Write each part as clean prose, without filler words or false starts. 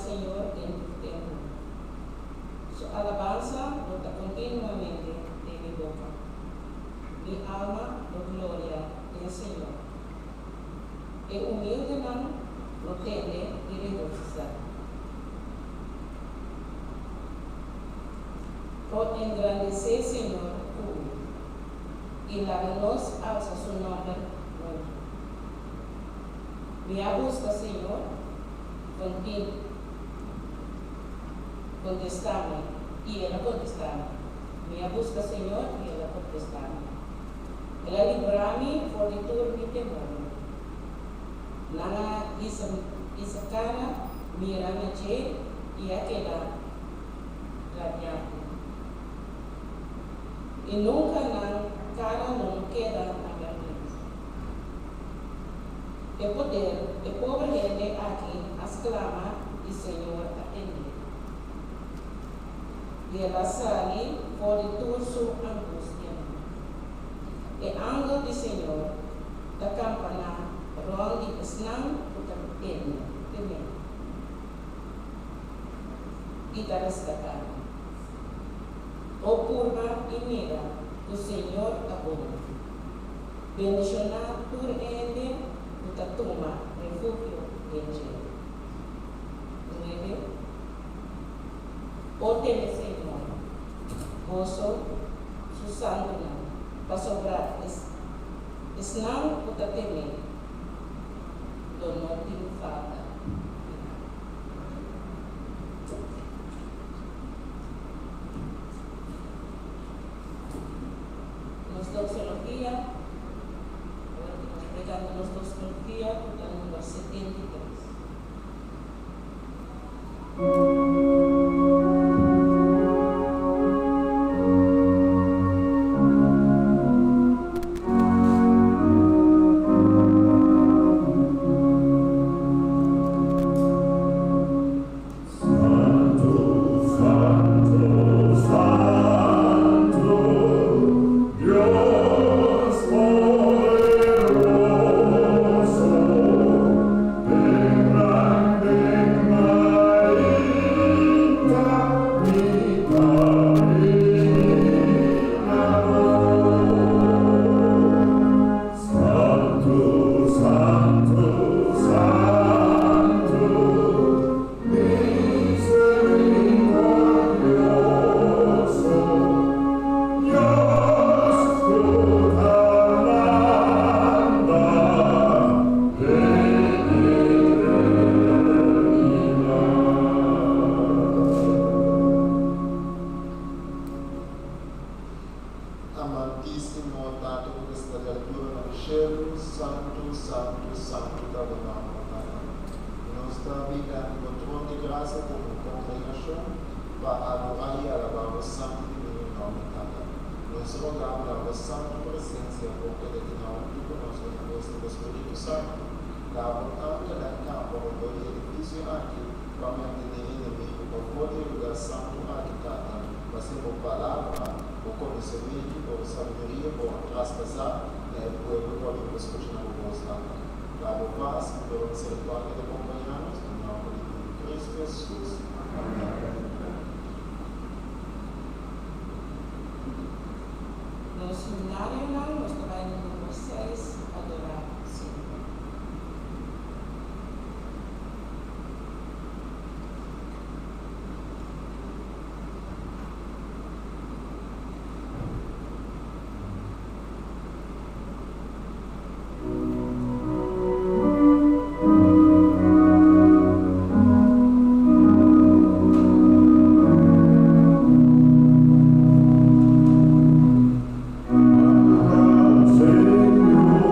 Señor en tu templo. Su alabanza brota continuamente de mi boca. Mi alma lo gloria en el Señor. El humilde man lo teme y regocija. Por engrandecer, Señor, y la veloz alza su nombre nuevo. Me busca, Señor, contestame, y Él contestame. Me busca, Señor, y Él contestame. Él librame por de todo mi temor. Nada isa cara, mira-me y aquela radiante. E nunca na cara não queda a vergonha. O poder, o pobre rende aqui, exclama, e Senhor atende. E ela sai por toda sua angústia. E ângulo do Senhor, da campana, ronde esnam, o tempo, e da resgatada. O curva e mira, o Senhor abona. Bendicionar por ele, o tatuma, refúgio em Ele. 9. O teme, Senhor, gozo, su santo nome, para sobrar, não o tateme, do não tem falta. Doxología, explicándonos doxología, por el número 73. No seminario nos trae el número 6, adorar siempre. Señor.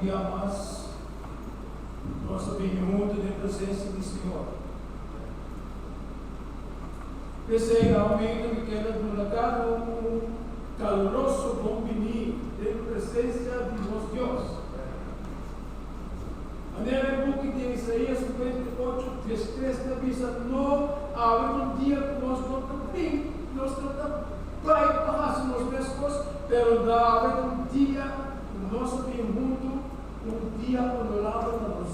día más nos venimos juntos en presencia del Señor. Que sea aumento que queda durado un caluroso bom venir en presencia de nuestro Dios. En el book de Isaías 58, 3 dice, no habrá un día que nuestro Pai passa nos mesmos, pero habrá un día que nós vemos junto, um dia honorável para nós.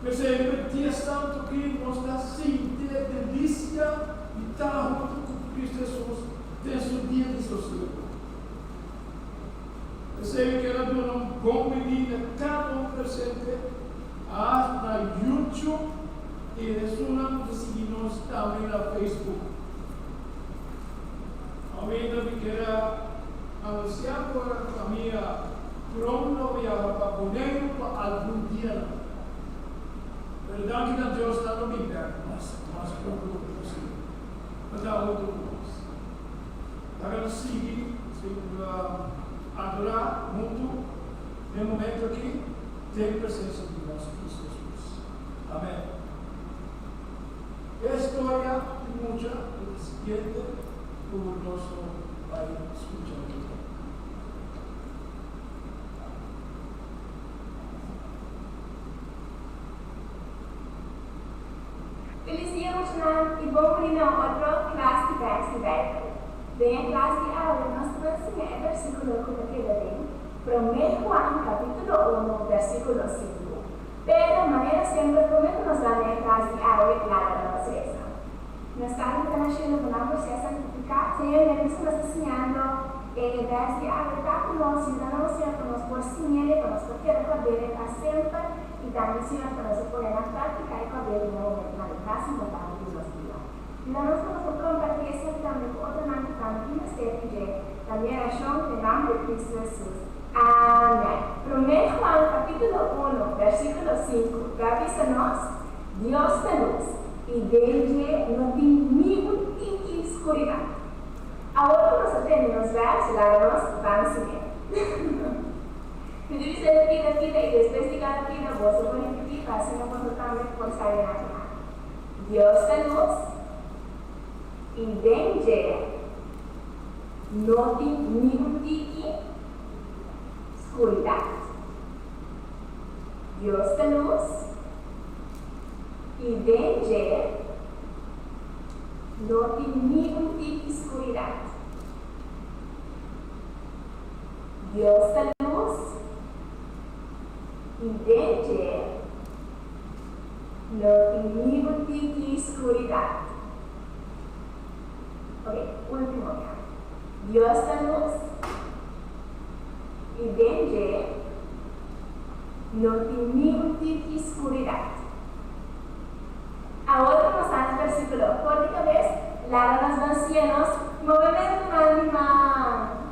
Percebe, dia santo que nós está assim, ter delícia e estar junto com Cristo Jesus, desde o dia de seu Senhor. Percebe que ela deu um bom medida, cada um presente, na YouTube e resumam de seguir-nos também na Facebook. Aumenta que quero anunciar para a minha pronto para poner para algum dia. Verdade que Deus está no inverno, mas pronto possível. Para dar outro nós. Agora seguir, adorar muito, no momento aqui, ter presença de nosso Cristo Jesus. Amém. A história de muita é siguiente por nosso Pai escutando. Feliz dia, Martinão, e bom por outra classe de verso verbo. Bem a classe de aula, nós vamos ensinar o versículo como que ele vem, 1 Juan, capítulo 1, versículo 5. Pero de manera siempre prometo nos dar a classe de aula clara para vocês. Nós estamos nascendo com um processo santificado, Senhor, e estamos ensinando o verso de aula para nós, ensinando para nós por sinhele, para nós tocar com a dele para sempre, e também, Senhor, para nós poder na prática e com a dele no momento, na classe importante de nossa vida. E nós vamos compartilhar esse também com outra mãe que também nos teve, também a chão de nome de Cristo Jesus. Amém. 1 Juan, capítulo 1, versículo 5, avisa-nos, Deus é luz, e dele não tem nenhum tipo de escuridão. Agora nós temos versos, lá nós vamos seguir. Pedir ser vida, e depois de cada vida, você pode repetir, assim não pode também forçar em nada. Deus é luz, e dele não tem nenhum tipo de escuridão. Deus é luz, e dele não tem nenhum tipo de escuridão. Deus é luz, e dele não tem nenhum tipo de escuridão. Ok, último ya. Deus é luz, e dele não tem nenhum tipo de escuridão. Agora nós estamos no versículo, por de vez, lá nos ancianos, movimento animal.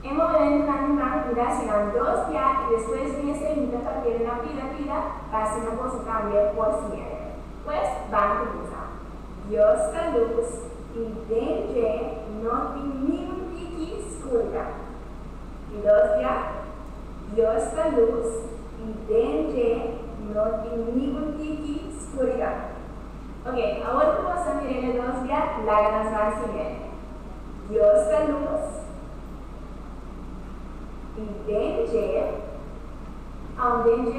En movimento animal, mira, serán 2 días y después viene seguida para que la vida, para si no puedo cambiar por siempre. Pues van a comenzar. Dios es luz y dentro no tiene ningún tipo de escuridad. Y 2 días, Dios es luz y dentro no tiene ningún tipo de escuridad. Ok, ahora vamos a mirar en 2 días, la ganas van a seguir. Dios es luz y dentro, ao dentro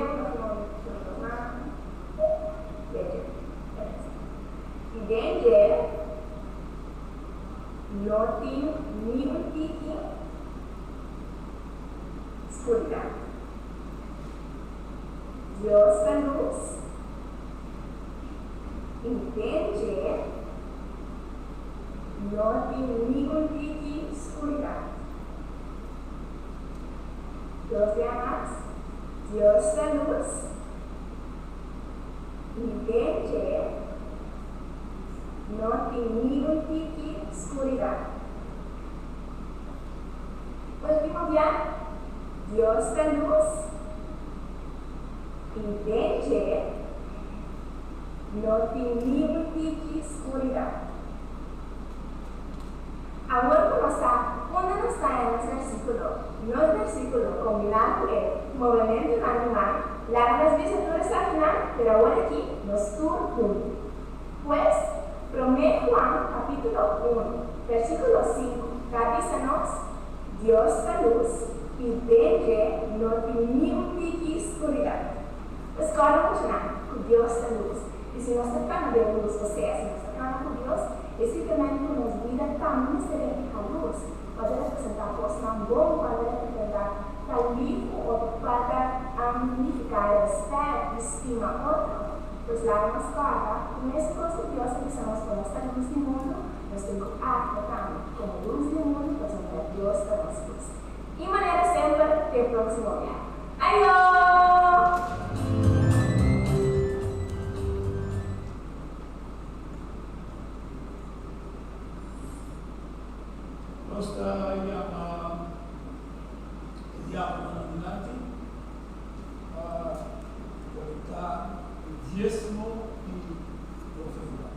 e dentro não tem nenhum tipo de escuridão. Deus é luz e dentro não tem nenhum tipo de escuridão. 2 días más, Dios es luz y dentro no tiene ningún tipo de oscuridad. Pues mismo día, Dios es luz y dentro no tiene ningún tipo de oscuridad. Ahora, ¿dónde nos está en ese versículo? No terminar el movimiento animal, las visituras al final, pero ahora aquí nos turno. Pues, 1 Juan capítulo 1, versículo 5, avísanos, Dios da luz y desde no tiene oscuridad. Pues cada persona con Dios da luz. Y si no está tan de luz, o sea, si no está tan con Dios, es simplemente que nos vida también se dedica a luz. Pode representar força não bom, pode representar tal livro, ou pode amplificar respeito, estima, outro. Pois lá na escola, com esse curso de Deus, que somos com esta luz do mundo, nós temos que actuar como luz do mundo, pois é Deus da nossa luz. E maneira sempre, até o próximo dia. Adiós! Basta diácono natin, conectar o diezmo e ofrenda.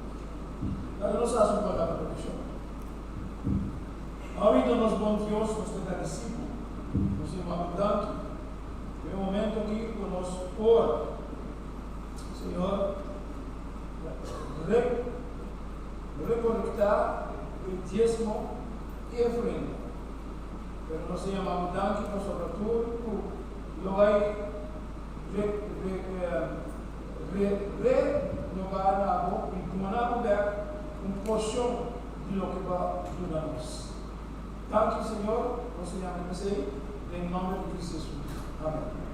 Para nós fazer uma proteção. Ouvindo-nos, bom Deus, nós te agradecemos, nós te abundante, é um momento aqui que nós ora, Senhor, reconectar o diezmo e ofrenda. Pero nós temos abundante, mas sobretudo, nós renovar a boca e tomar porção de lo que vai ajudar-nos. Tanto, Senhor, nós te agradecemos, em nome de Cristo Jesus. Amém.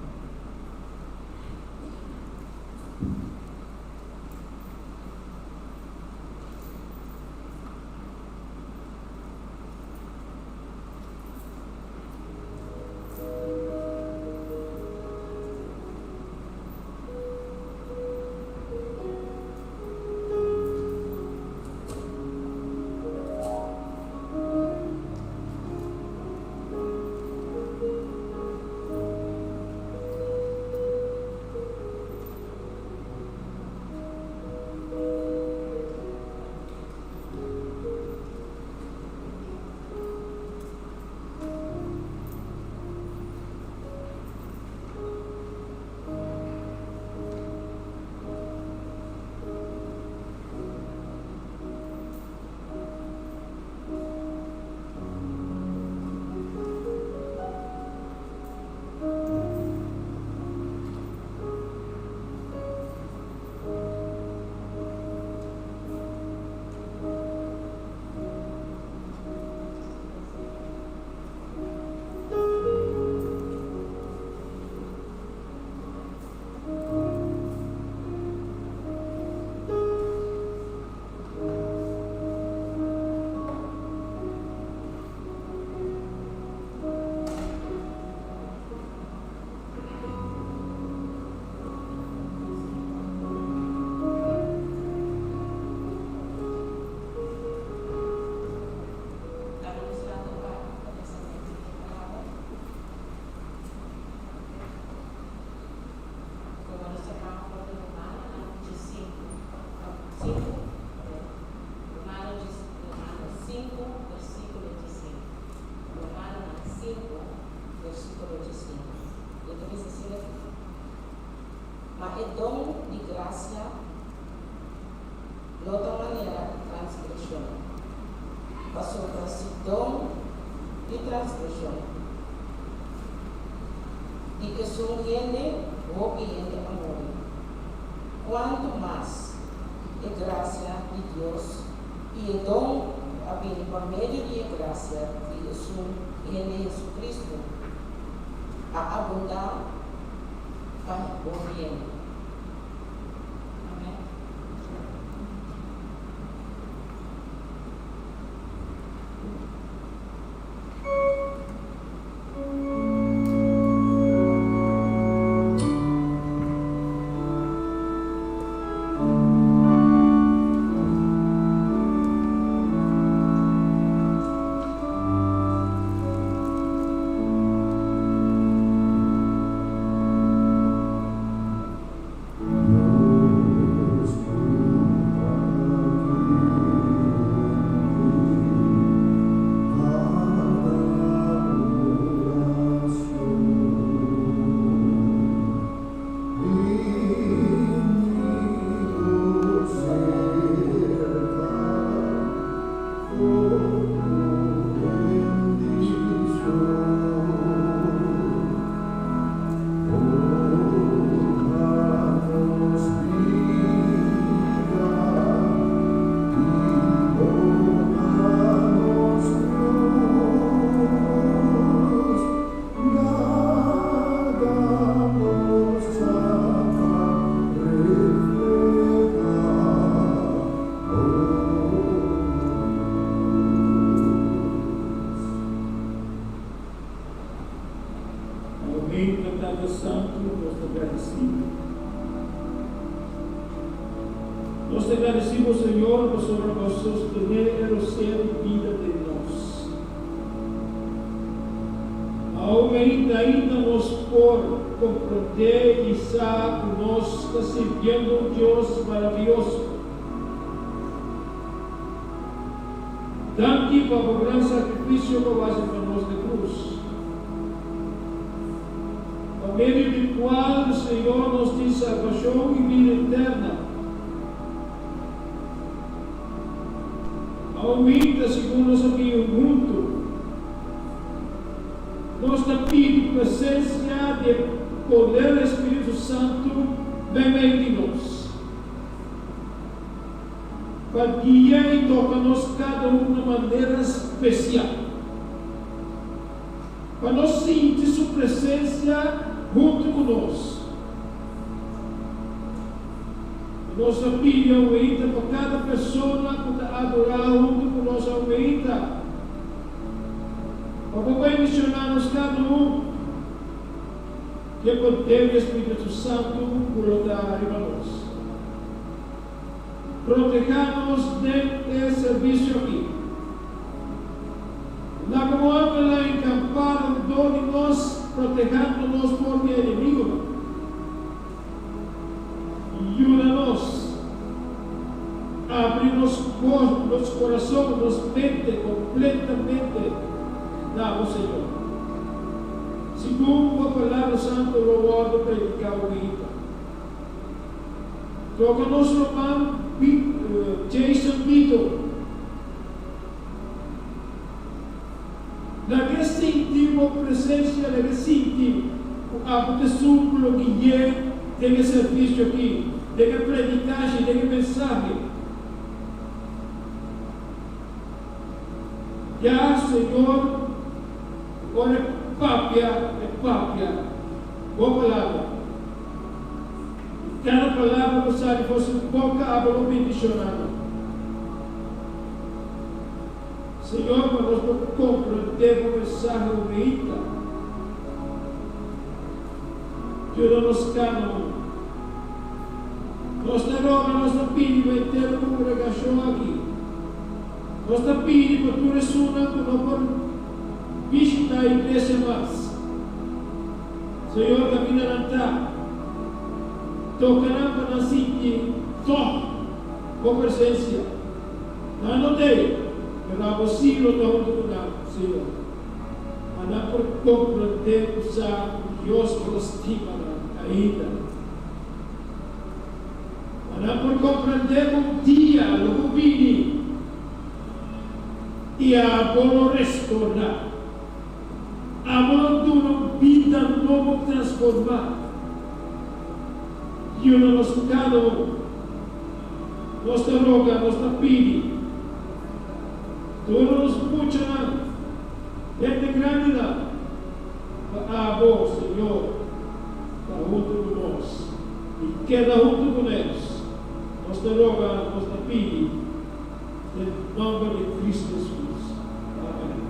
Mas é dom de graça, não da maneira de transgressão. Passou para ser dom de transgressão. E que são ele, ou ele amor. Quanto mais é graça de Deus, e é dom a vir por meio de graça de Jesus, ele Jesus Cristo, a abundar para o bem. Nós te agradecemos, Senhor, por sostener o ser de vida de nós. Ainda nos por compreender e estar conosco, servindo um Deus maravilhoso. Dá-te para o grande sacrifício que vais para nós de cruz. Por meio do qual o Senhor nos diz salvação e vida eterna. Aumenta, segundo nós aqui junto. Nós te pedimos presença de poder do Espírito Santo bem meio de nós. Para guiar e tocar-nos cada um de maneira especial. Para nós sentir sua presença junto conosco. Nós pedimos para cada pessoa que está adorando junto conosco, aumenta. Para missionar-nos cada um, que o poder do Espírito Santo colocar em nós. Proteja-nos deste serviço aqui. Na como ela encampar em torno de nós, protegendo-nos por o inimigo. Ajuda-nos a abrir nos corações, nos mentes completamente ao Senhor. Segundo a palavra santa, o louvor predicar o vida. Toca nosso irmão Jason Vitor. Naquele sentido, a presença, naquele sentido, a proteção pelo que é, tem que serviço aqui, tem que predicar, tem que mensagem. Já, Senhor, olha, pápia, boa palavra. Cada palavra que sai fosse boca, abra bendicionada. Senhor, para nós compreender a mensagem ouvida, ajuda-nos cada um. Nós te rogamos, nós te pedimos, inteira congregação aqui. Nós te pedimos para tu resuna, que não por visitar a igreja mais. Senhor, caminha na entrada. Tocará para sentir só com presença. Não notei, que não é possível junto com Senhor. Mas não por compreender o sábado, Deus por estima ainda. Mas não por compreender o dia, o vini, e a boa restaurar. A boa uma vida nova transformar. E o nosso cada um, nós te rogamos, nós te pedimos, tu nos puxas, desde grande lá, para a voz, Senhor, para junto com nós, e queda junto com eles. Nós te rogamos, nós te pedimos, em nome de Cristo Jesus. Amém.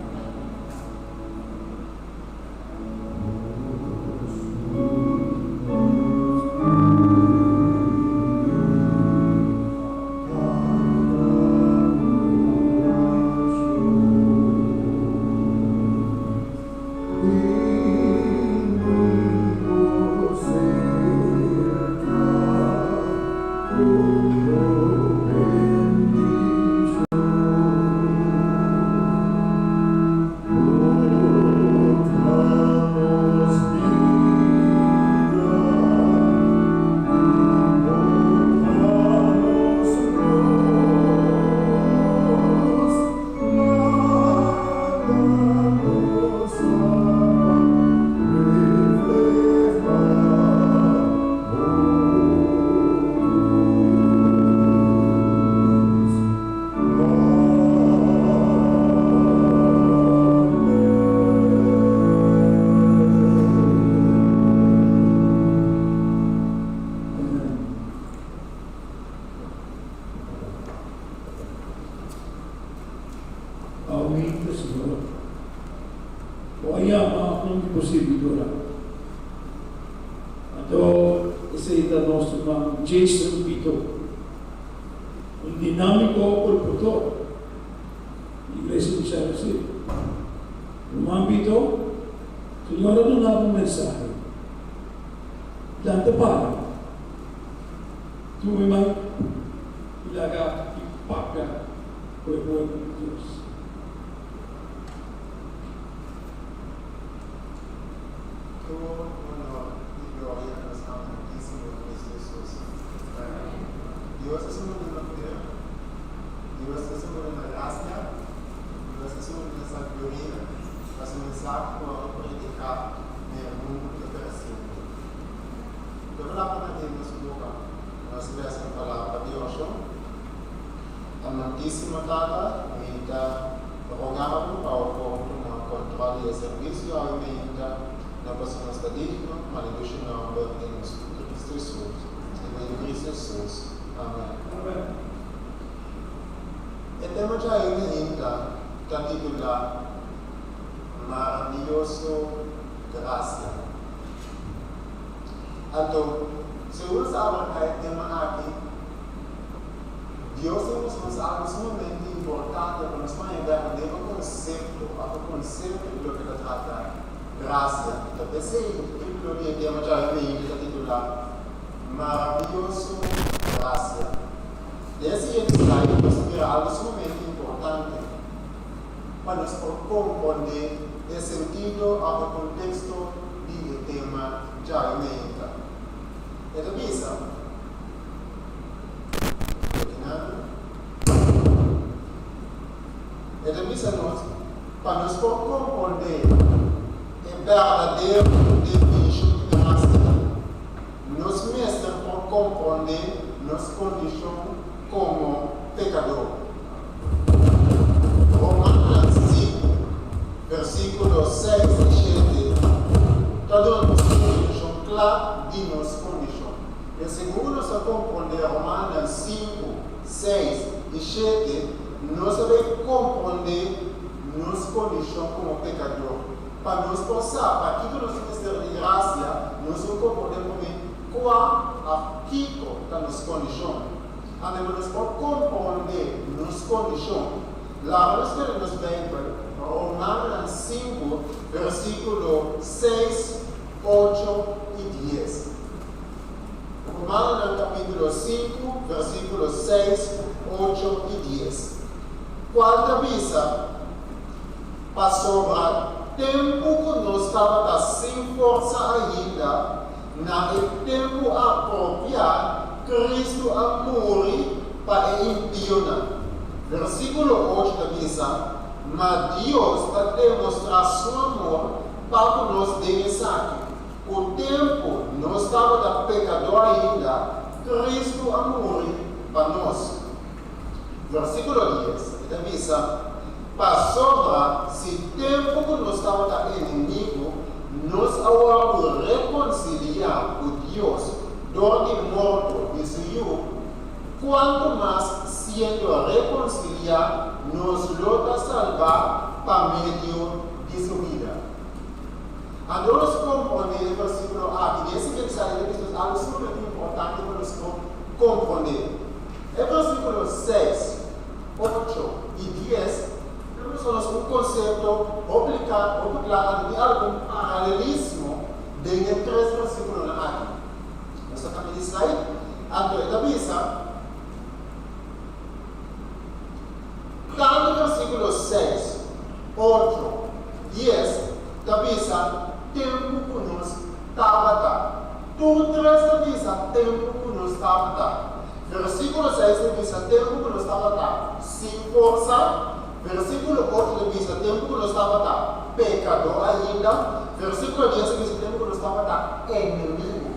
dinámico por puto. Iglesia de San José. No ámbito, Señor, no dá um mensaje. Dante para. Tu me mãe, ilaga e paga o povo de Deus. Dios es uno de la poder, Dios es uno de la gracia, Dios es uno de la sabiduría, es un mensaje para predicar en el mundo que percibe. Pero la palabra de Dios boca, nós vemos a palavra de Dios, amantíssimo Tata, ainda rogamos para o povo controle e serviço, ainda na pessoa está digna, mas não deixa não em Cristo Jesus, em Cristo Jesus. Amen. E tema já ainda está titulado Maravilhoso Graça. Então, se você abra o tema aqui, Deus nos algo sumamente importante para nós chegar no conceito do que está tratando. Graça. Então, esse título de tema já ainda está titulado Maravilhoso Graça. Esse slide considera algo sumamente importante para nós compreender o sentido ao contexto do tema já ainda. Então, visa. Então, visa nós para nós compreender o verdadeiro definição de graça. Nos mestres por compreender nossa condição como pecador. Romanos 5, versículo 6 e 7, cada uma definição clara de nossa condição. E segundo nós compreender Romanos 5, 6 e 7, nós devemos compreender nossa condição como pecador. Para nós passar, para que nós temos de graça, nós compreendemos qual aquilo da nossa condição. Nós podemos compreender nossa condição. Lá nós temos Bíblia, Romanos 5, versículo 6, 8 e 10. Romanos capítulo 5, versículo 6, 8 e 10. Quarta visa, para sobrar tempo que nós estávamos sem força ainda, no tempo apropriado, Cristo a morrer para impionar. Versículo 8 da missa. Mas Deus está demonstrando seu amor para que nós demos aqui. O tempo nós estávamos pecador ainda, Cristo a morrer para nós. Versículo 10 da missa. Para sobrar, se tempo que nós estávamos inimigo, nós agora reconciliar com Deus, donde morto e Senhor, quanto mais sendo reconciliar, nos luta salvar para meio de sua vida. A nós compreender o versículo aqui, esse mensagem é algo super importante para nós compreender. É versículo 6, 8 e 10. Temos um conceito obligado de algum paralelismo dentro de três versículos aqui. Nós estamos em slide. Então, da missa, cada versículo 6, 8, 10, da missa, tempo que nós estávamos. Tudo três da missa, tempo que nós estávamos. Versículo 6 da missa, tempo que nós estávamos. Sem força. Versículo 8 da missa, tempo que nós estávamos pecador ainda. Versículo 10 da missa, tempo que nós estávamos inimigo.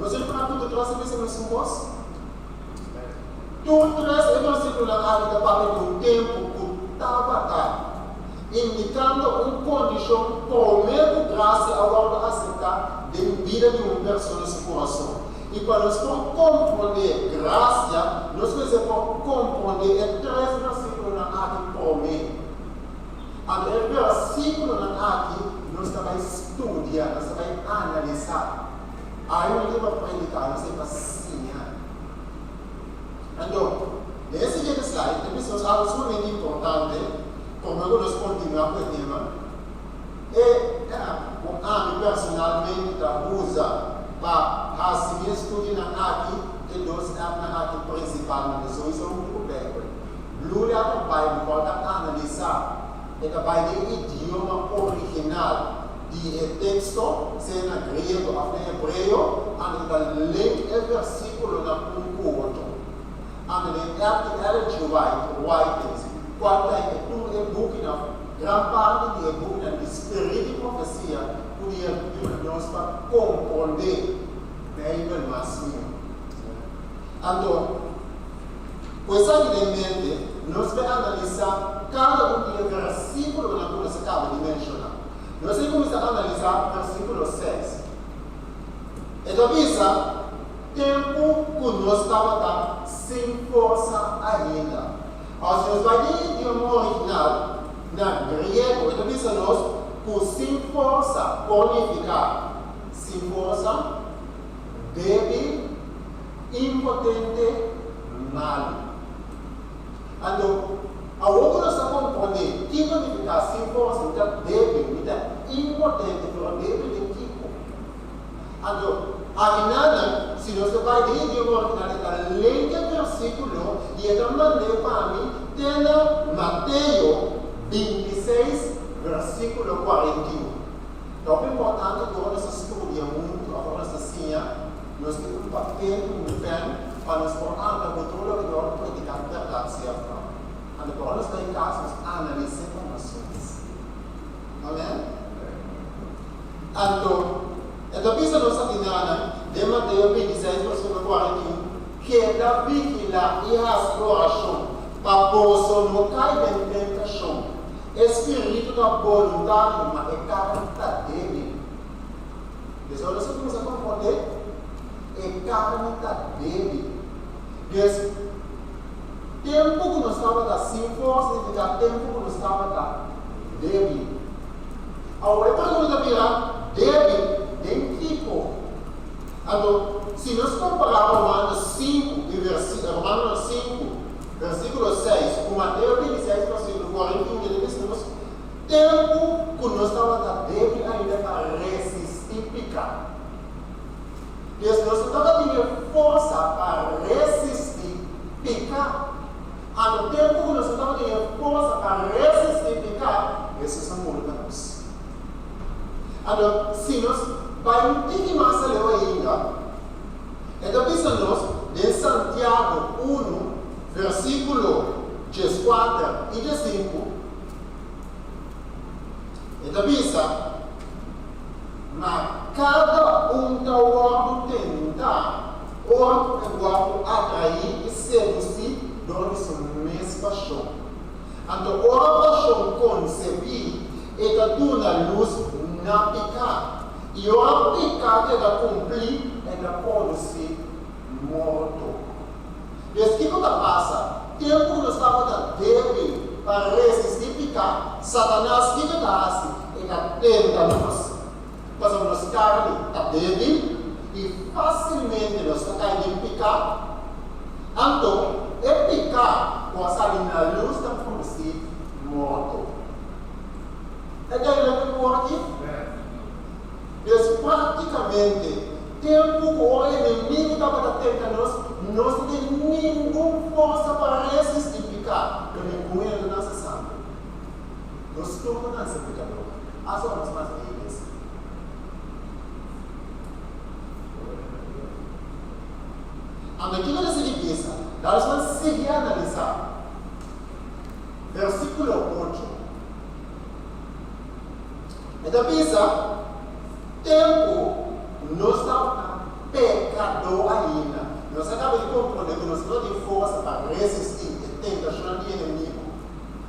Você não fala tudo três da missa, mas não posso? Tudo três é versículo na área para o tempo que estava indicando uma condição por meio de graça agora aceitar de vida de uma pessoa no seu coração. E para nós compreender graça, nós precisamos compreender três versículos na aqui por mim. O versículo na aqui, nós vamos estudar, nós vamos analisar. Aí eu devo predicar, nós vamos ensinar. Então, algo sumamente importante, como eu nós continuar com o tema, é o homem personalmente usa para assumir estudo na aqui, que Deus é na aqui principalmente, isso é um problema. Glória ao Pai, pode analisar, é que o idioma original de texto, seja grego ou hebreu, e link o versículo na outro. E Ellen G. White, quando tudo é book na grande parte do book na espírito de profecia, podia nós para compreender bem mais mesmo. Então, com isso em mente, nós vamos analisar cada versículo na qual você acaba de mencionar. Nós vamos começar a analisar o versículo 6. Então, pensa, tempo que nós estávamos sem força ainda. Nós vai ter idioma original na grego, então pensa nós, que sem força pode ficar sem força, débil, impotente, mal. Então, a outra nós estamos compreendendo que pode ficar sem força, então débil, então impotente, pero débil de tipo. Então, a se nós vai ter idioma original, além do versículo, e é da maneira para mim, tem Mateus 26, versículo 41. Então, é importante que nós estudemos muito, agora nós nós temos um papel, um pen, para nós podermos controlar o que nós praticar a verdade certa. E para nós, em casa, nós analisamos informações. Amém? Então, pensa nossa dinâmica, de Mateus 26, versículo 41, que Davi que lá e a exploração, para poder não cair em tentação. Espírito da voluntário, mas é carne dele. Então, nós vamos a compreender, é carne dele. Deus, tempo que nós estávamos sem força, significa tempo que nós estávamos débil. Agora, a pergunta virá, débil, em tipo. Então, se nós compararmos Romanos 5, Romanos 5, versículo 6, com Mateus 26, versículo 41, ele diz que nós tempo que nós estávamos débil ainda para resistir pecar. Deus nós estávamos tendo força para resistir pecar. No tempo que nós estamos tendo força para resistir pecar, esse é o amor de nós. Então, se nós vamos um pouquinho mais ainda, então pensamos em Santiago 1, versículo 4 e 5. Então pensa, mas cada da ordem tentar, ordem atrair e seduzir durante sua mesma paixão. Então, a paixão concebida é da duna luz na pecar. E o pecado é da cumprir, é da produzir morto. Deus, o que passa? Tempo que nós estávamos débil para resistir pecar, Satanás, o que faz? Ele tenta nós. Mas a nossa carne está débil e facilmente nós caímos em pecar. Então, é pecar com a sair na luz da produzir morto. É daí que eu aqui? Deus, praticamente, tempo que o inimigo estava tentando nós não temos nenhuma força para resistir pecar. Eu me conheço da nossa sangue. Nós estamos na nossa pecador. As horas mais livres. A medida dessa limpeza, nós vamos seguir a analisar. Versículo 8. Então, pensa, tempo, nós estamos pecador ainda. Nós acabamos de compreender que nós não temos força para resistir a tentação do inimigo.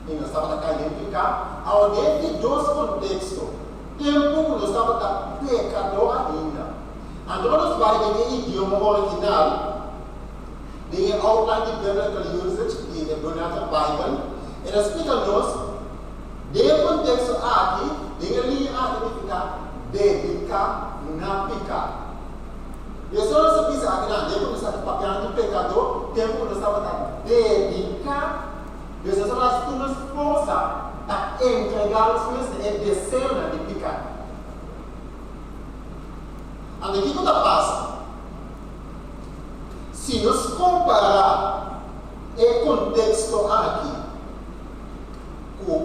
E nós estamos caindo em pecar. Alguém de dois contextos. Tempo que nós estamos pecador ainda. Então, nós vamos ter idioma original. The outline de biblical usage in the Bible. Ele explica-nos, de contexto aqui, de linha aqui fica dedicar na pecar. E se nós pensar aqui na tempo que nós estamos papel do pecador, tempo que nós estamos dedicar Deus é só tu nos força a entregar os meus e descer de picar. Anda aqui quando passa. Se nos comparar o contexto aqui com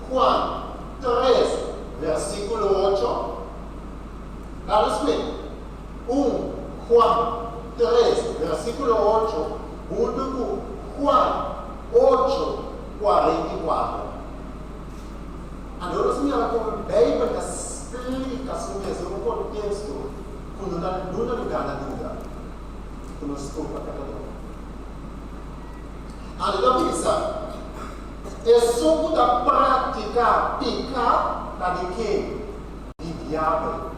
1 Juan 3, versículo 8, vamos ver. 1 Juan 3, versículo 8, junto com Juan 8, 44. Agora, se ela como bem para explicar sobre o contexto, quando está no lugar da dúvida, quando estou para cada um. Agora, pensa, é só para praticar, picar, da de quem? De diabo.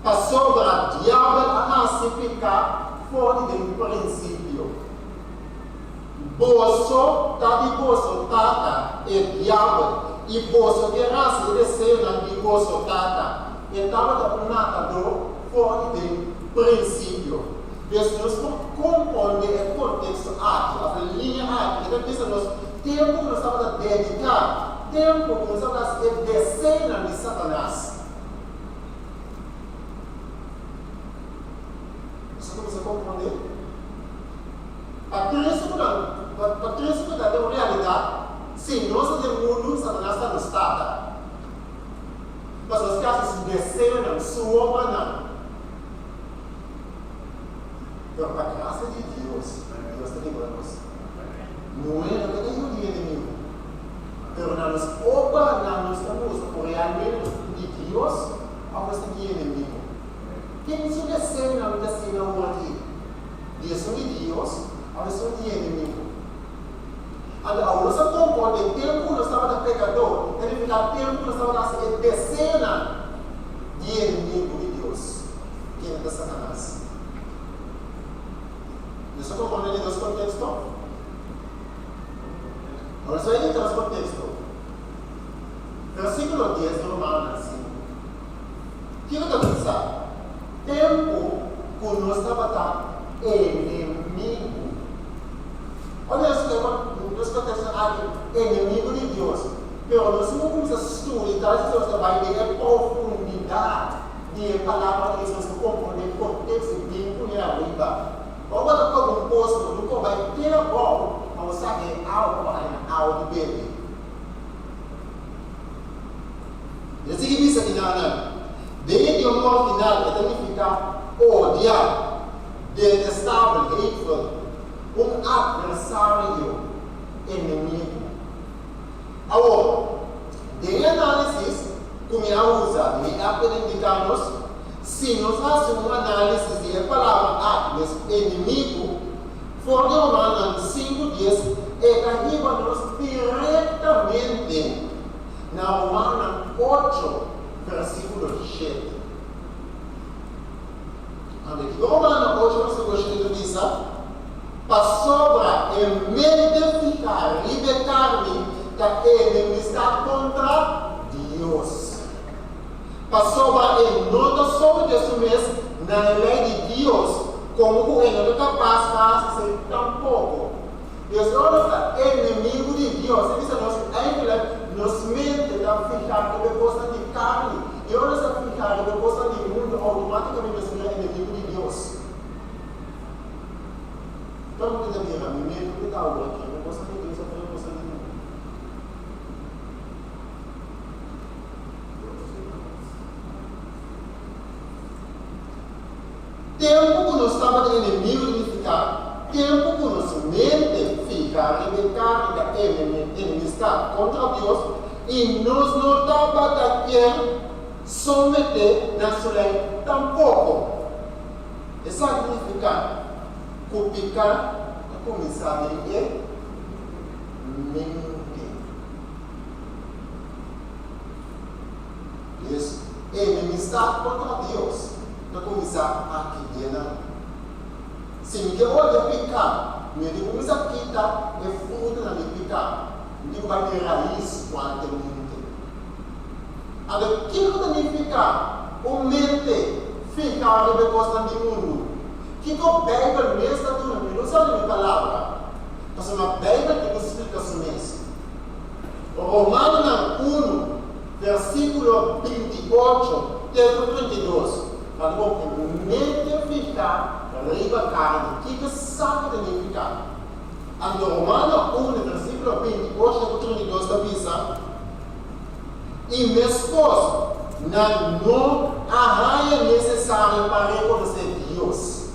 Para sobrar diabo, a se picar fora do princípio. Bolso, tá de bolso, tata, é diabo. E bolso de raça, ele desceu de bolso, tata. E estava da natador fora do princípio. Deus nos compõe o contexto aqui, a linha aqui. Então, pensa nos tempo que nós estamos a dedicar, tempo que nós estamos a descer de Satanás. Você começa a compreender? Para Cristo da realidade, se nós temos mundo, Satanás está nos tata. Mas os casos desceram, sua obra não. Então, para a graça de Deus, Deus está ligando-nos. Não é nada que o inimigo. Pero nós obrigamos por realmente de Deus ao nosso inimigo. Quem se desceu na medicina aqui? Deus é de Deus, ao nosso inimigo. Agora, o nosso comportamento, o tempo que nós estamos pecador, ele fica o tempo que nós estamos a decena de inimigo de Deus, que é Satanás. Você compreende esse contexto? Agora, só entrar nesse contexto. Versículo 10 de Romanos 5. O que eu estou pensando? Tempo que nós estamos inimigo. Olha esse contexto aqui, inimigo de Deus. Pero nós não começamos a estudar, nós vai ver a profundidade de palavra que nós compreendemos o contexto bem por arriba. Vamos botar como um posto, nunca vai ter a bola, mas você sabe algo de bebê. Eu sei que isso aqui não. Desde o modo final, é significar odiar, detestável, hateful, adversário, inimigo. Agora, de análise, como eu uso, me aprendemos. Se nós fazemos uma análise da palavra inimigo, for de Romanos 5 dias, arriba-nos diretamente na Romanos 8, versículo 7. Aqui, Romanos 8, versículo 7 diz: para sobra em mente ficar, libertar-me da enemistade contra Deus. Passou em nota sobre isso mesmo, na lei de Deus, como o ele não é capaz de fazer tampouco. Deus não é inimigo de Deus, ele diz nos mente da ficar de gosta de carne, e não está ficar de gosta de mundo, automaticamente você é inimigo de Deus. Todo mundo está vendo, a minha mente está aqui, eu gosto de Deus, eu não gosto de mundo. Tempo que nós estamos inimigo de ficar, tempo que nossa mente fica libertada da enemistade contra Deus, e nós não estamos aqui someter na sua lei tampouco. Isso significa que picar a começar a mente. Isso, enemistade contra Deus. Para começar aqui dentro. Se me olha picar, me digo, começa a quitar, é fruto da minha picar. Me digo, vai ter raiz quando tem mente. Agora, o que significa o mente ficar no negócio do mundo? Que o Bíblia mesmo está dizendo, não sabe a palavra. Mas uma Bíblia Romanos 1, versículo 28 até 32. Falou que mente ficar riba carne. O que sabe significar? And Romanos 1, versículo 28 até 32 está dizendo: e minha esposa não arranha necessário para reconhecer Deus.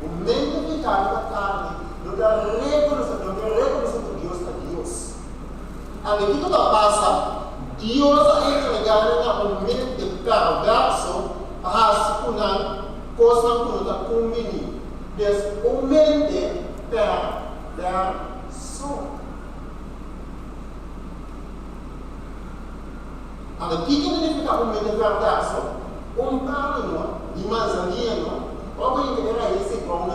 O mente ficar riba carne não dá reconhecer que Deus é Deus. A que tudo passa, Deus é entregado na mente perverso. As punan coisa que está combinando, mente perverso. Agora, o que significa mente perverso? Paro de manzanilla, ou que era esse pão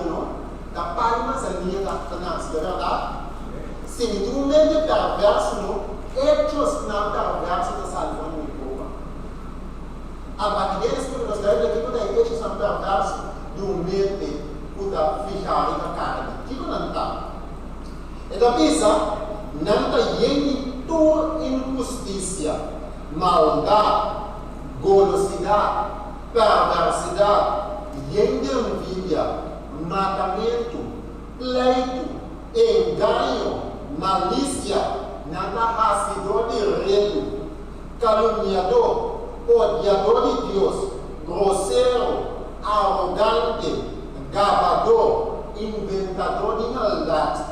da palha manzanilla da canasta, é verdade? Sim, tu mente perverso, hechos na perverso da salvação. A partir desse que nós temos aqui, quando a igreja são perversos, do mente, quando ficar na carne. Que não está? Então, pensa, não está indo toda injustiça, maldade, golosidade, perversidade, envidia, matamento, pleito, engano, malícia, não está racidor de redo, caluniador, odiador de Deus, grosseiro, arrogante, gabador, inventador de maldade,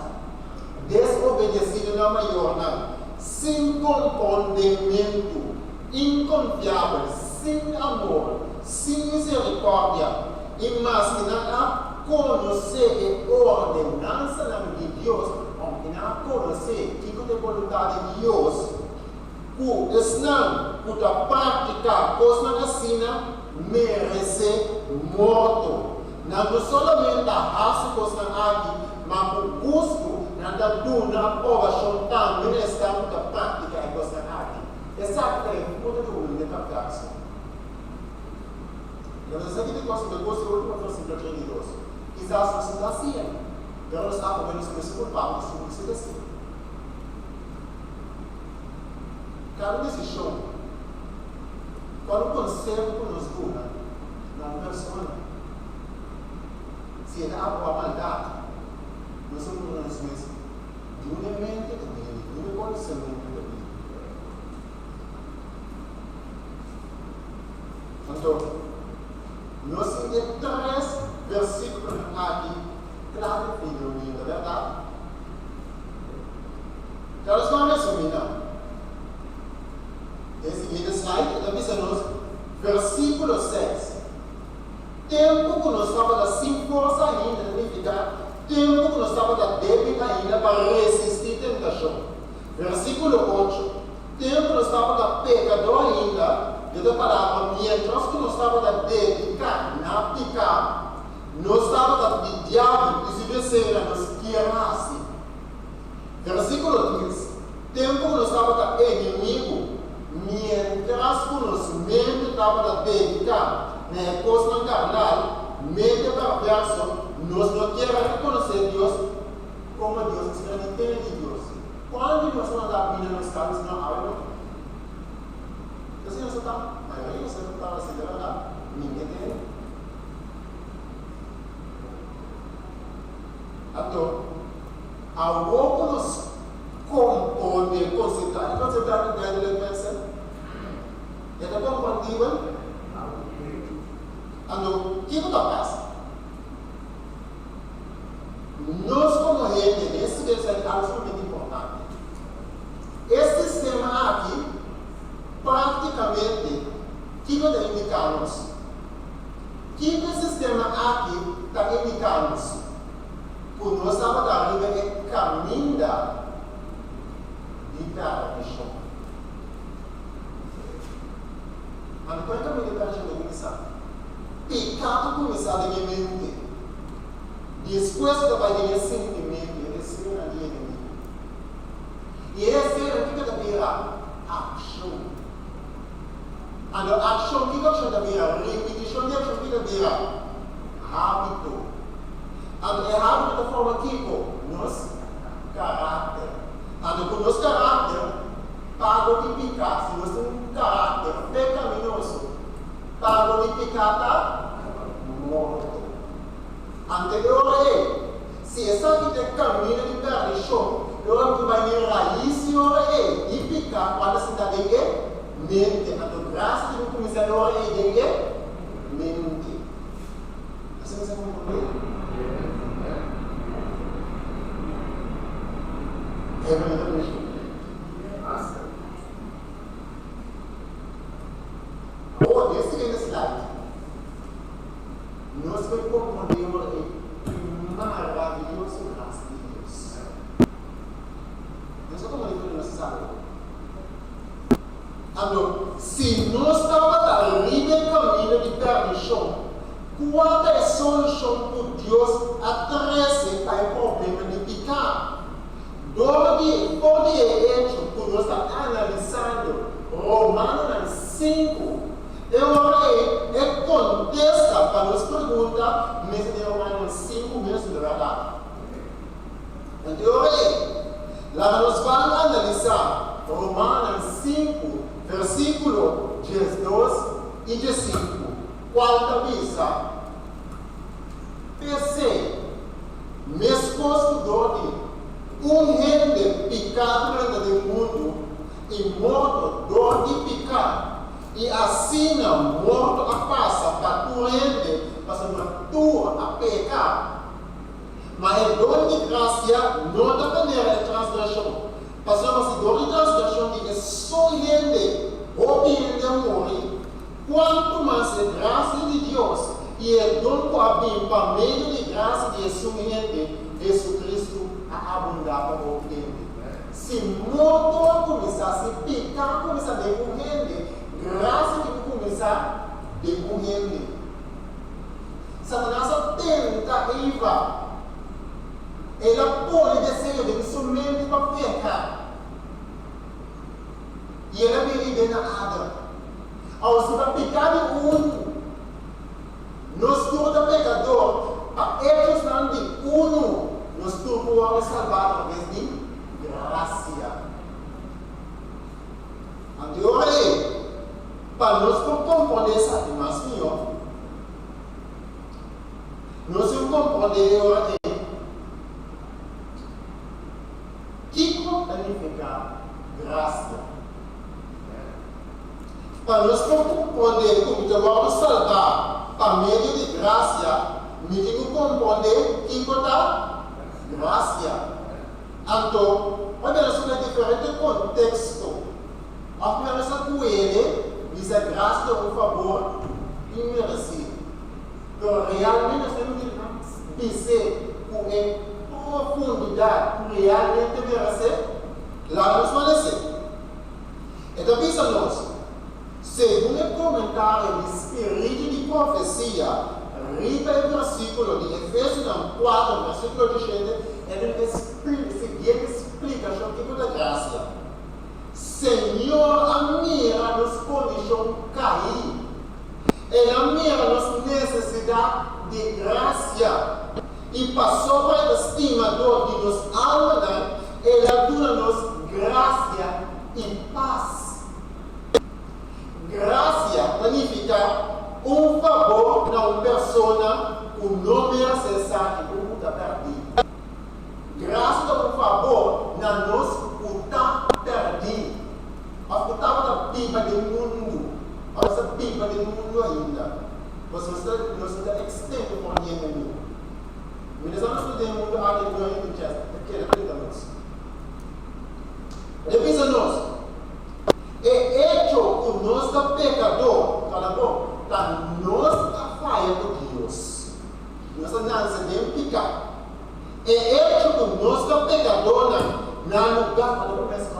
desobedecido na maior, sem compreendimento, inconfiável, sem amor, sem misericórdia, e mais que não conhecer a ordenança de Deus, que não conhecer que é a vontade de Deus. O Islam, a prática, coisa assim, merece morto. Não somente a raça coisa aqui, mas o custo não duna povação também está a prática e coisa aqui. Exato, é o ponto de vista da prática. Eu não sei que coisa que eu gosto de outra coisa que eu tenho de Deus. Quizás você está assim, eu não estava vendo se você culpado, se você assim. Cada decisão, quando o conselho nos dura na pessoa, se é a maldade, nós somos nós mesmos, de uma mente também, de uma condição também. Então, nós temos 3 versículos aqui, claro, filho, não é verdade? Então, nós vamos resumir, não? Esse slide está dizendo, versículo 6. Tempo que nós estávamos sem força ainda, significa tempo que nós estávamos débil ainda para resistir à tentação. Versículo 8. Tempo que nós estávamos pecador ainda, de palavra, mientras que nós estávamos dedicados na pecado, nós estávamos de diabo, e se vencer, nos guiasse. Versículo 10. Tempo que nós estávamos inimigo, mientras que nós mente estava dedicados na coisa carnal, mente perverso, nós não queremos reconhecer Deus como Deus, nós queremos entender de Deus. Quando nós vamos dar a vida nos caminhos, não há não. Assim você está, a maioria você não está assim, de verdade. Ninguém tem. Então, algo que nos compõe, concentrar em dentro da pensa. E até quando contigo, o que está passando? Nós, como rede, esse é absolutamente importante. Esse sistema aqui, praticamente, o que está indicando-nos? Que esse sistema aqui está indicando-nos? Que nós estamos arriba é caminho de perdição. Mas qual é o caminho de perdição de começar? Pecado começar da minha mente. Depois que vai ter sentimento, ele se na minha mente. E esse é o que está ação. A ação que está repetição de ação que está hábito. É hábito da forma que nosso caráter. Com nosso caráter, pago de pecar, se nós temos um caráter pecaminoso, pago de pecar está morto. Anterior é, se essa vida caminha de perdição, eu vai ter raiz de pecar quando se está de mente. A graça de começar a de mente. Assim você compreende? É verdade mesmo. Oh, nesse seguinte slide, nós vamos compreender o maravilhoso graça de Deus. Nós vamos compreender o nosso sábado. Então, se nós estamos a livre caminho de perdição, qual é a solução que Deus atrasa para o problema de pecar? Pode hecho que nós estamos analisando Romanos 5, eu contesta para nos perguntar, mas de Romanos 5 mesmo de verdade. Então, lá nós vamos analisar Romanos 5, versículo 12 e 15. Quarta visa, PC, mesmo que gente pecado do mundo e morto dor de pecar e assim morto a passa para tu gente para tu a pecar, mas é dor de graça não da maneira de transgressão, passamos a dor de transgressão que é só gente obediente a morrer. Quanto mais é graça de Deus e é dom para meio de graça de Jesus Cristo a abundar para o gente. Se morto começar, se pecar começar a decorrer, graça que começar a decorrer. Satanás tenta Eva. Ela põe desejo de somente para pecar. E ela vive na Adão. Ao se para pecar de nós todos pecador, para eles não de nós todos podemos salvar através de graça. Agora, para nós compreender essa afirmação, nós vamos compreender agora que significa graça. Para nós compreender como vamos salvar para meio de graça, me digo compreender que está graça. Então, olha nós temos diferente contexto. A primeira coisa diz a graça é um favor imerecido. Então, realmente nós temos que dizer com profundidade, realmente merecer, lá nos conhecer. Então, pensa nós, segundo o comentário do Espírito de Profecia, riba o versículo de Efésios 4, versículo 17, ele explica a seguinte explicação que toda graça. Senhor, a mira nos condições cair. Ela mira nos necessidade de graça. E passou para o estimador de nos alma, ela dura-nos graça e paz. Graça significa um favor a uma pessoa que não merece estar e que está perdido. Graça é um favor a nós que está perdido. Mas que estava na pipa do mundo. Mas essa pipa do mundo ainda. Mas nós estamos extendendo para o mundo. Mas nós não temos mundo a que não interessa. Aquele é nós. Depois a nós. É hecho que nós está pecador. Cala a boca. Está nós a falha de Deus. Nós não devemos pecar. É hecho que nós está pecador na lugar para o começar.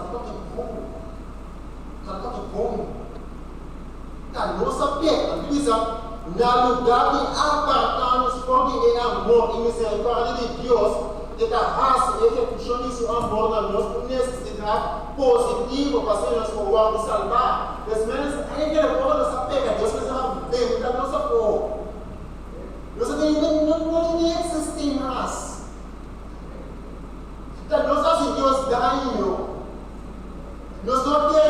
A nossa perda, na lugar de apartar-nos fome e amor e misericórdia de Deus, e da raça e execução de seu amor na nossa necessidade positiva para ser nós formados salvar. Mas menos ainda depois da nossa perda, Deus vai ser bem da nossa cor. Nós não existimos mais. Então, nós assim, Deus dá. Nós não queremos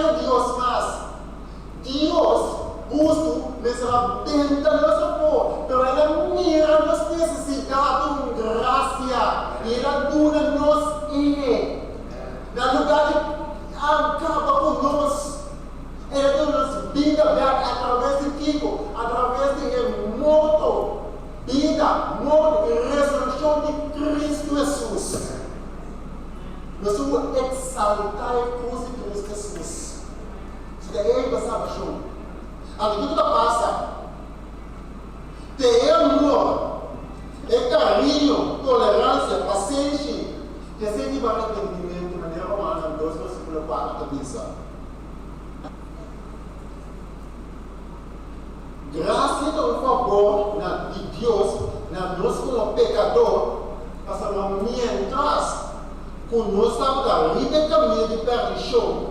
tenta nos opor, pero ela mira nos necessidades de graça e ela dura nos na lugar de acaba com nós. Ela nos vida através de Kiko, através de morto, vida, morte e ressurreição de Cristo Jesus. Nós vamos exaltar a cruz de Cristo Jesus. Isso daí é passar junto. A tudo passa. Ter amor, carinho, tolerância, paciência, que sempre vai arrependimento de maneira romana, 2 versículo 4 da missa. Graça é um favor de Deus, nós como pecador, passamos mientras conosco estava livre caminho de perdição,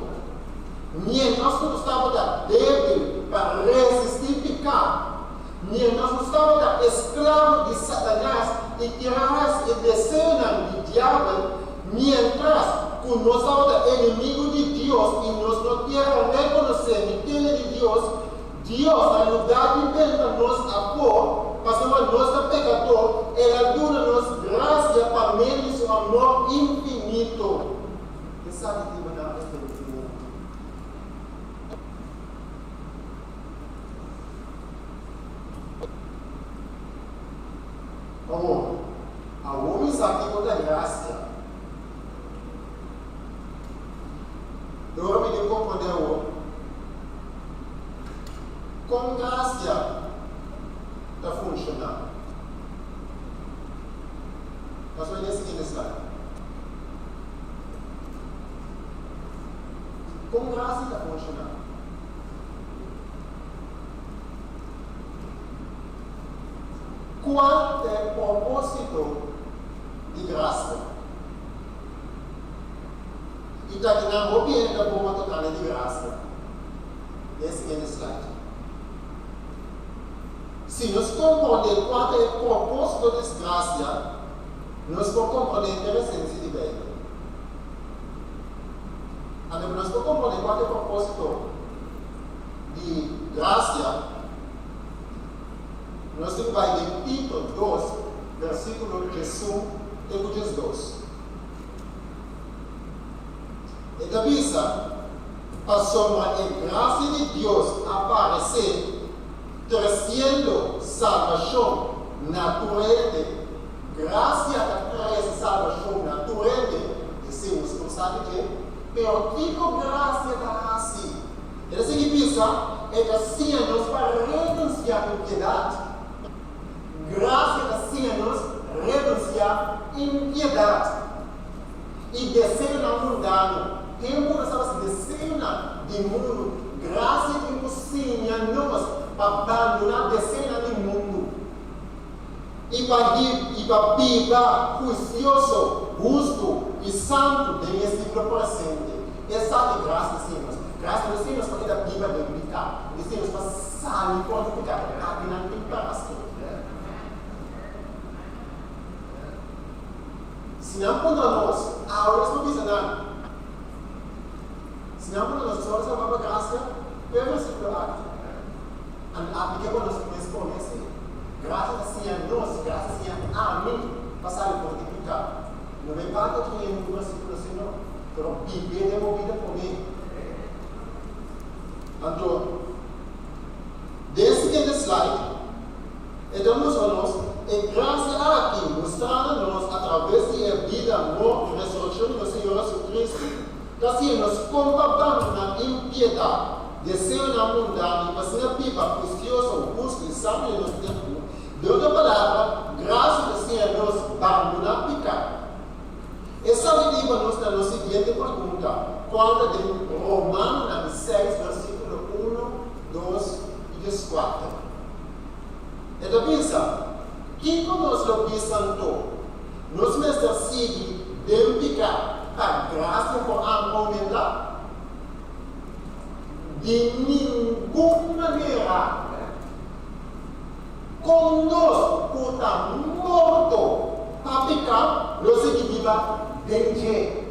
mientras nós estava débil para resistir pecado, mientras nós estava escravo de Satanás e tirar e desejo de diabo, mientras conosco estava inimigo de Deus e nós não tínhamos reconhecer de Deus. Deus, na lugar de perder-nos amor, passamos nós pecador, ela dura-nos graça para menos o amor infinito. Que sabe que vai dar esta infinito? Amor, a homem sabe toda graça. Eu me digo compreender o homem. Com graça está funcionando. Nós vamos ver o seguinte slide. Com graça está funcionando. Qual é o propósito de graça? E está aqui na ambiente da bomba total de graça. Esse seguinte slide. Se nós compreendemos qual é o propósito de graça, nós vamos compreender a interessância de Deus. Agora, nós vamos compreender qual é o propósito de graça, nós temos que ver Tito 2, versículo 1 e 2. E da vista, passou a graça de Deus aparecer, trazendo salvação natural, graças a essa salvação natural, dizemos, não sabe que, pero tipo graça da assim. Ele significa que assim nos para renunciar à impiedade, graça assim nos renunciar à impiedade e descer na mundano. Tempo nós estamos descendo de mundo, graça que nos ensina nós para abandonar a cena do mundo e para viver juicioso, justo e santo nesse presente. Essa é a graça de Deus. Graça de Deus para que a Bíblia de brincar. De Deus para sair quando ficar rápido na preparação. Se não for nós, a hora não precisa nada. Se não for nós, só essa nova graça, pelo seu aplica para nós conhecer. Graças a nós, graças a mim, passar por multiplicar. Não vem para que eu tenha um versículo assim, não. Pero viver é movida por mim. Então, desse que slide, então nós falamos, e graças a aqui, mostrando-nos através da vida, morte e ressurreição do Senhor Jesus Cristo, que assim nos combatamos na impiedade. Desceu na mundana e passando a pipa, precioso, justo e santo em nosso tempo. De outra palavra, graças a Deus, abandonar pecado. Essa leva nos na seguinte pergunta, quando de Romanos 6, versículo 1, 2 e 4. Então pensa, quem conosco o santo? Nós mesmos seguimos de pecado, a graça por aumentar. De nenhuma maneira, conosco está morto para pecar, nós viva de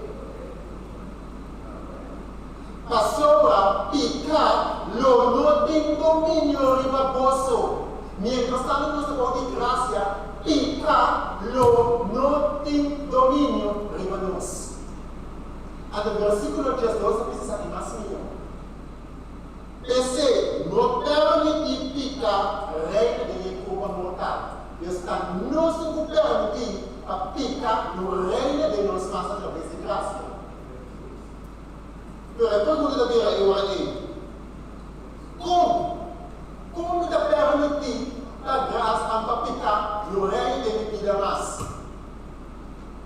para sobra pecar, não tem domínio sobre você. Mientras tanto, nuestra de gracia, pica lo no tem dominio riba nos. And the versículo 10 dice aquí más mío. Ese no permite pica reina de Cuba mortal. Está no se permite a pica no reina de nos más a través de gracia. Pero a pergunta da Bíblia é uma aí. Como me permite a graça a picar no reino de vida mais?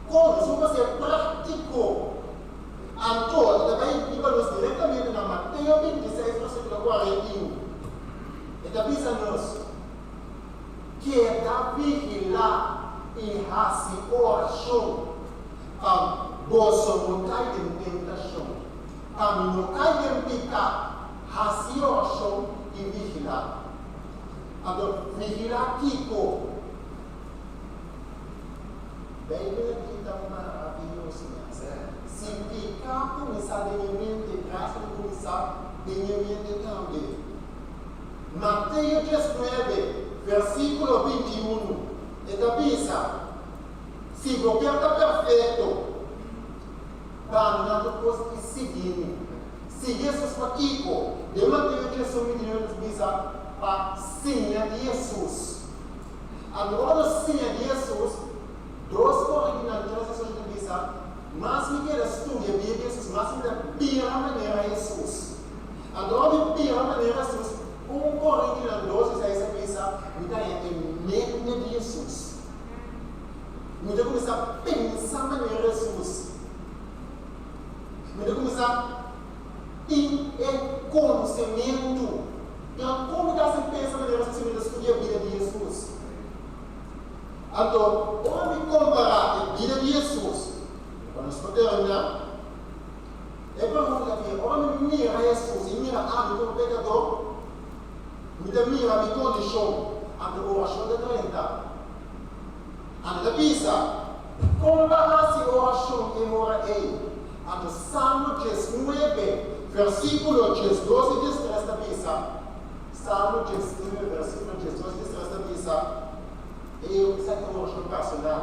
Como? Se você praticou Antônio, também vamos diretamente na Mateus 26, versículo 41. E da bisa-nos que é da vigilar e raci oração a bolsa não cai de tentação. A mim não cai de picar, raci oração e vigilar. Agora, vigilar Kiko. Bem, aqui está maravilhoso. Se picar, começar a mente, graça de começar a mente também. Mateus 19, versículo 21. Esta bisa, se o governo está perfeito, para nós depois de seguir. Se Jesus para Kiko, de Mateus 19, bisa, a senha de Jesus. Agora, a senha de Jesus, dois originais de bisa, mas me quer estudar de Jesus, mas me quer pira maneira Jesus. Agora, pira maneira Jesus, original dois é essa bisa, me dá em mente de Jesus. Me dá começar a pensar maneira Jesus. Me dá começar em conhecimento. Então, como está se pensa maneira Jesus, me dá estudar a vida de Jesus. Então, quando me comparar a vida de Jesus, quando nós podemos terminar, é pergunta aqui, quando me mira Jesus e mira a do pecador, me dá mira a minha condição, a do oração de 30. A da pisa, comparar-se oração e oração, a do Salmo 19, versículo 12 diz esta pisa. Salmo 19, versículo 12 diz esta pisa. Eu sei que eu oração personal.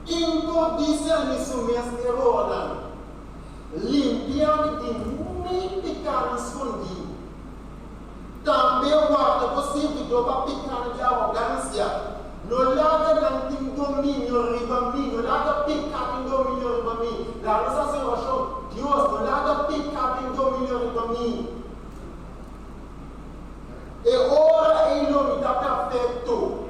Então, disse-me isso mesmo, error, limpiar de mim pecar escondido. Também guarda possível para picar de arrogância. Não larga não tem domínio riba mim, não larga picar tem domínio riba mim. La nossa oração, Deus, não larga picar tem domínio riba mim. E ora em nome da perfeito.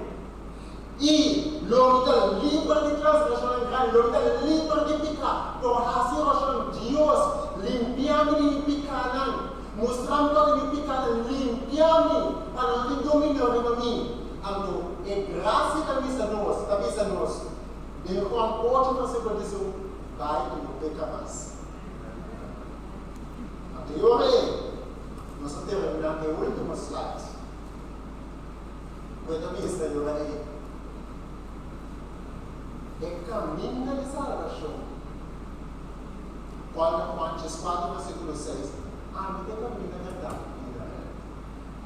E nome da livre de transgressão em grande, nome da livre de picar. Por assim oração, Deus, limpiando de picar, mostrando todo de picar, limpiando para não ter domínio riba mim. Então, é graça da missa nós. De qual pode você dizer, vai que não peca mais. Até eu orei. Nós terminamos o último slide. Quando a missa eu orei. É caminho de salvação. Quando Marcos 4, versículo 6. Me tem caminho da verdade.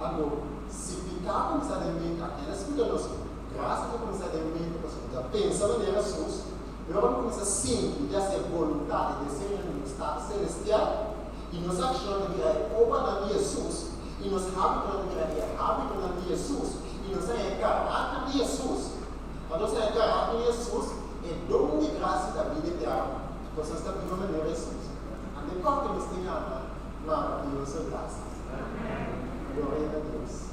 Agora, se ficar pensadamente aquela escuta-nos, graças a pensadamente, já pensa de maneira Jesus, eu vou começar simples de ser vontade de ser no estado celestial, e nos ações de virar obra da Jesus, e nos hábitos de virar hábito da Jesus, e nos é caráter de Jesus. Quando você é caráter de Jesus, é dom de graça da vida eterna. Você está vivendo de maneira Jesus. Até quando nos tem a maravilhosa graça. Glória a Deus.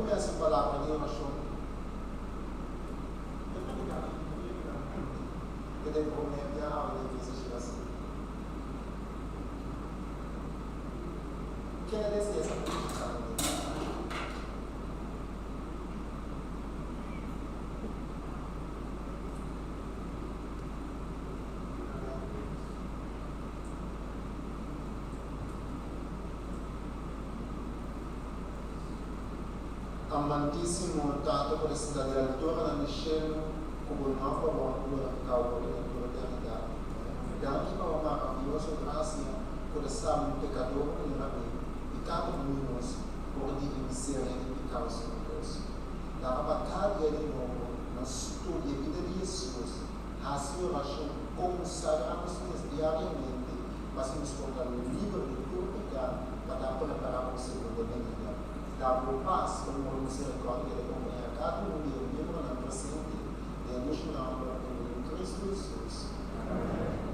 começa a falar para Deus, que tem problema de aula, de existe assim. Quem é desse essa política? Amantíssimo tanto por essa cidade altura na Michelle como não para o altura da causa da eternidade. Daqui para uma maravilhosa graça por essa um pecador que era bem e cada um de nós por dizer de pecados de Deus. Da cada dia de novo na estudo a vida de Jesus, a sua oração consagramos diariamente, mas nos tornar livre de todo pecado para preparar o segundo venida. Dá por paz, como misericórdia de acompanhar cada um de membro na presente, de nos nome em Cristo Jesus. Amém.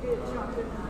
Good job.